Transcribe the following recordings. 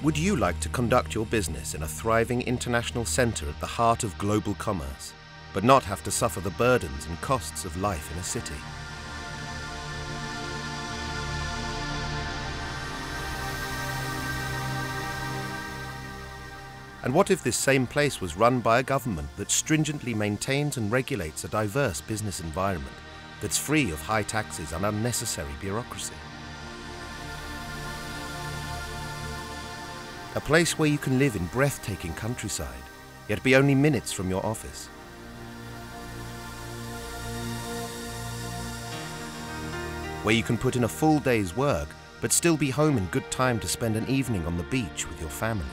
Would you like to conduct your business in a thriving international centre at the heart of global commerce, but not have to suffer the burdens and costs of life in a city? And what if this same place was run by a government that stringently maintains and regulates a diverse business environment that's free of high taxes and unnecessary bureaucracy? A place where you can live in breathtaking countryside, yet be only minutes from your office. Where you can put in a full day's work, but still be home in good time to spend an evening on the beach with your family.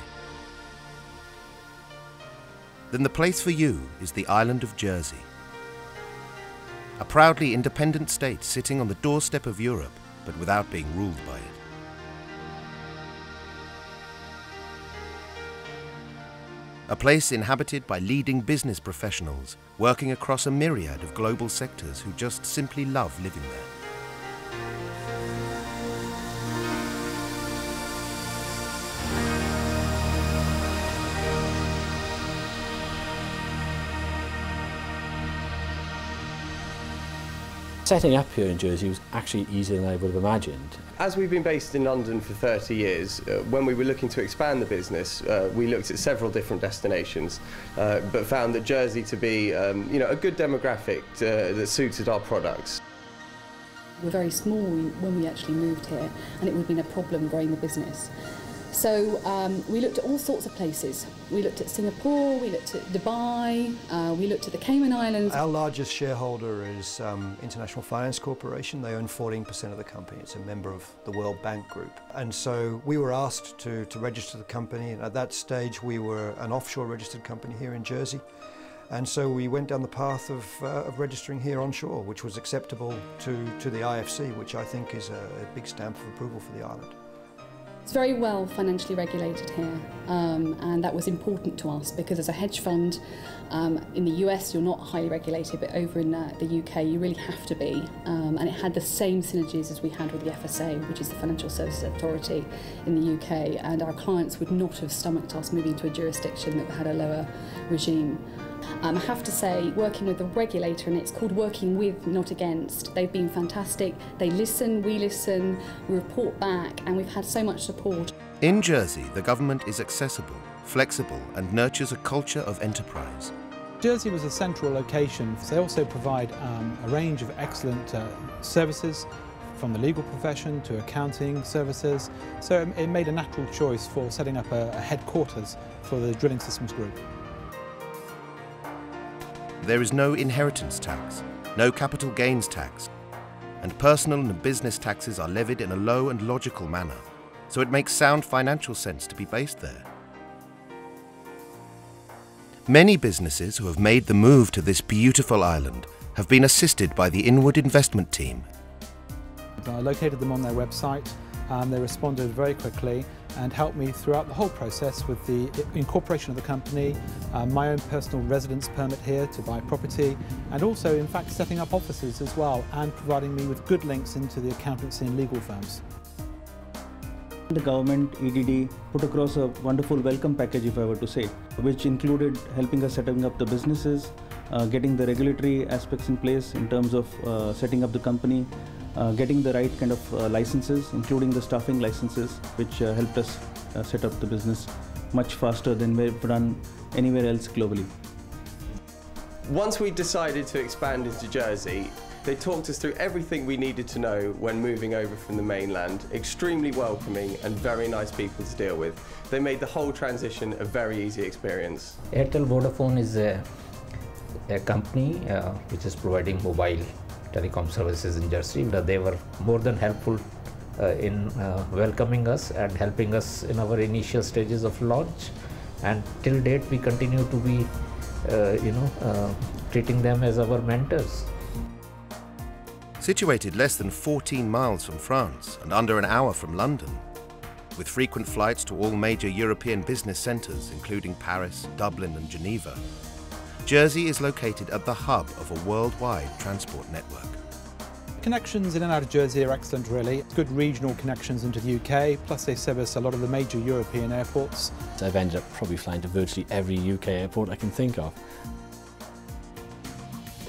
Then the place for you is the island of Jersey. A proudly independent state sitting on the doorstep of Europe, but without being ruled by it. A place inhabited by leading business professionals working across a myriad of global sectors who just simply love living there. Setting up here in Jersey was actually easier than I would have imagined. As we've been based in London for 30 years, when we were looking to expand the business, we looked at several different destinations, but found that Jersey to be a good demographic that suited our products. We were very small when we actually moved here, and it would have been a problem growing the business. So we looked at all sorts of places. We looked at Singapore, we looked at Dubai, we looked at the Cayman Islands. Our largest shareholder is International Finance Corporation. They own 14% of the company. It's a member of the World Bank Group. And so we were asked to register the company, and at that stage we were an offshore registered company here in Jersey. And so we went down the path of registering here onshore, which was acceptable to the IFC, which I think is a big stamp of approval for the island. It's very well financially regulated here, and that was important to us because as a hedge fund in the US you're not highly regulated, but over in the UK you really have to be, and it had the same synergies as we had with the FSA, which is the Financial Services Authority in the UK, and our clients would not have stomached us moving to a jurisdiction that had a lower regime. I have to say, working with the regulator, and it's called working with, not against, they've been fantastic. They listen, we report back, and we've had so much support. In Jersey, the government is accessible, flexible, and nurtures a culture of enterprise. Jersey was a central location. They also provide a range of excellent services, from the legal profession to accounting services. So it made a natural choice for setting up a headquarters for the Drilling Systems Group. There is no inheritance tax, no capital gains tax, and personal and business taxes are levied in a low and logical manner, so it makes sound financial sense to be based there. Many businesses who have made the move to this beautiful island have been assisted by the Inward Investment Team. I located them on their website. They responded very quickly and helped me throughout the whole process with the incorporation of the company, my own personal residence permit here to buy property, and also in fact setting up offices as well and providing me with good links into the accountancy and legal firms. The government, EDD, put across a wonderful welcome package, if I were to say, which included helping us setting up the businesses, getting the regulatory aspects in place in terms of setting up the company, getting the right kind of licenses, including the staffing licenses, which helped us set up the business much faster than we've done anywhere else globally. Once we decided to expand into Jersey, they talked us through everything we needed to know when moving over from the mainland. Extremely welcoming and very nice people to deal with. They made the whole transition a very easy experience. Airtel Vodafone is a company which is providing mobile telecom services in Jersey. They were more than helpful in welcoming us and helping us in our initial stages of launch, and till date we continue to be treating them as our mentors. Situated less than 14 miles from France and under an hour from London, with frequent flights to all major European business centres including Paris, Dublin and Geneva, Jersey is located at the hub of a worldwide transport network. Connections in and out of Jersey are excellent really. Good regional connections into the UK, plus they service a lot of the major European airports. So I've ended up probably flying to virtually every UK airport I can think of.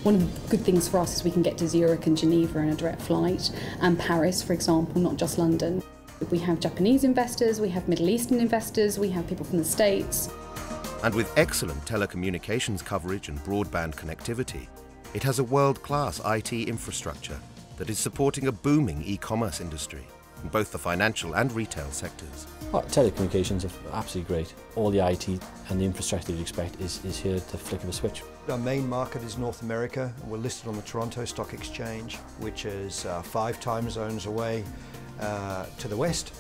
One of the good things for us is we can get to Zurich and Geneva in a direct flight, and Paris, for example, not just London. We have Japanese investors, we have Middle Eastern investors, we have people from the States. And with excellent telecommunications coverage and broadband connectivity, it has a world-class IT infrastructure that is supporting a booming e-commerce industry in both the financial and retail sectors. Well, telecommunications are absolutely great. All the IT and the infrastructure that you'd expect is here at the flick of a switch. Our main market is North America. We're listed on the Toronto Stock Exchange, which is 5 time zones away to the west,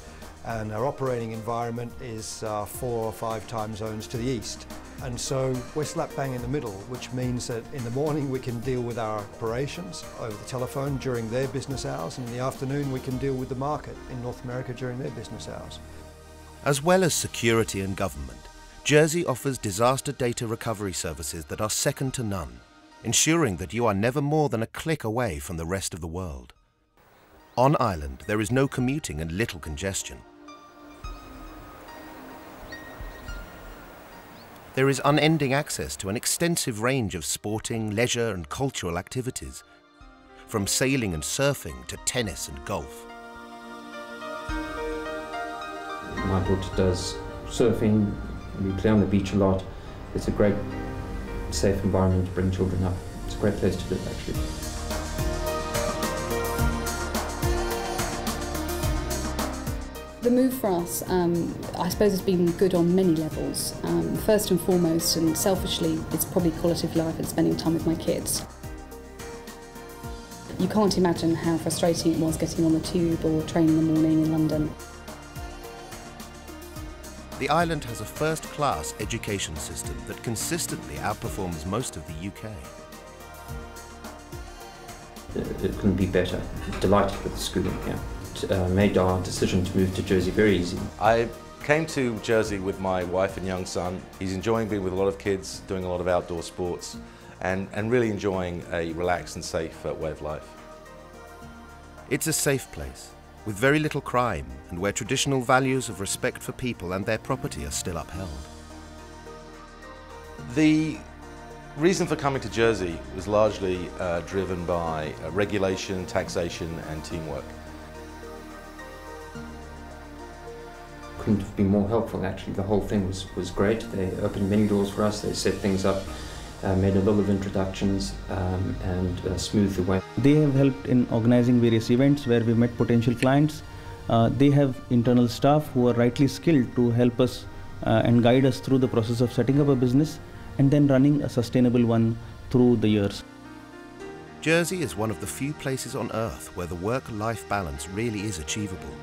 and our operating environment is 4 or 5 time zones to the east. And so we're slap bang in the middle, which means that in the morning we can deal with our operations over the telephone during their business hours, and in the afternoon we can deal with the market in North America during their business hours. As well as security and government, Jersey offers disaster data recovery services that are second to none, ensuring that you are never more than a click away from the rest of the world. On island, there is no commuting and little congestion. There is unending access to an extensive range of sporting, leisure and cultural activities, from sailing and surfing to tennis and golf. My daughter does surfing, we play on the beach a lot. It's a great, safe environment to bring children up. It's a great place to live, actually. The move for us, I suppose, has been good on many levels. First and foremost, and selfishly, it's probably quality of life and spending time with my kids. You can't imagine how frustrating it was getting on the tube or train in the morning in London. The island has a first-class education system that consistently outperforms most of the UK. It couldn't be better. Delighted with the schooling here. Made our decision to move to Jersey very easy. I came to Jersey with my wife and young son. He's enjoying being with a lot of kids, doing a lot of outdoor sports, and really enjoying a relaxed and safe way of life. It's a safe place, with very little crime, and where traditional values of respect for people and their property are still upheld. The reason for coming to Jersey was largely driven by regulation, taxation and teamwork. Couldn't have been more helpful, actually. The whole thing was great. They opened many doors for us, they set things up, made a lot of introductions and smoothed the way. They have helped in organizing various events where we met potential clients. They have internal staff who are rightly skilled to help us and guide us through the process of setting up a business and then running a sustainable one through the years. Jersey is one of the few places on earth where the work-life balance really is achievable.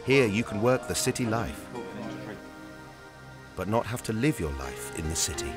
Here you can work the city life, but not have to live your life in the city.